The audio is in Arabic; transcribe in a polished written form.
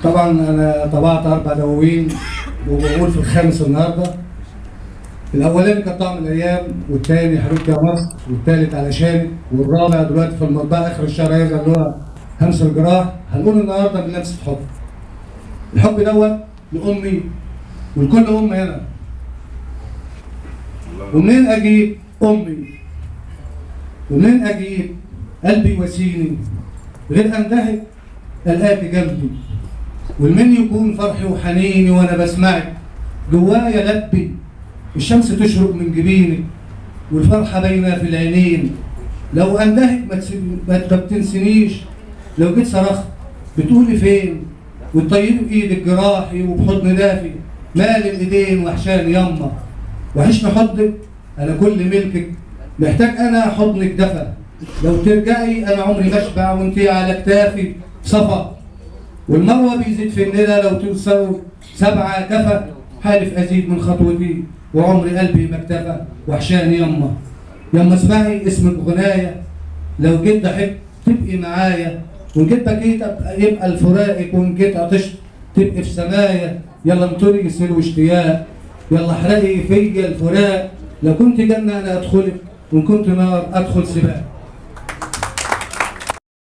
طبعا انا طبعت 4 دواوين وبقول في الخامس النهارده. الاولاني كان طعم الايام، والثاني حبيبتي يا مصر، والثالث علشانك، والرابع دلوقتي في المطبعه اخر الشهر هينزل اللي هو همس الجراح. هنقول النهارده بلمسه حب. الحب دوت لامي ولكل ام هنا. ومنين اجيب امي؟ ومنين اجيب قلبي يواسيني غير اندهك القاكي جنبي؟ والمن يكون فرحي وحنيني وانا بسمعك جوايا لبي. الشمس تشرق من جبينك والفرحه باينه في العينين. لو اندهك ما بتنسنيش. لو جيت صرخت بتقولي فين؟ وتطيبي بايدك جراحي وبحضن دافي. مال الايدين وحشاني يما، وحشني حضنك انا كل ملكك. محتاج انا حضنك دفى. لو ترجعي انا عمري ما اشبع وانتي على كتافي صفا. والمروه بيزيد في الندى لو توصلوا 7 كفى. حالف ازيد من خطوتي وعمري قلبي ما اكتفى. وحشاني يما. يما اسمعي اسمك غنايه. لو جيت ضحكت تبقي معايا، وان جيت بكيت يبقى الفراقك، وان جيت عطشت تبقي في سمايا. يلا انطري سلو اشتياق، يلا احرقي فيا الفراق. لو كنت جنه انا ادخلك، وان كنت نار ادخل سباق.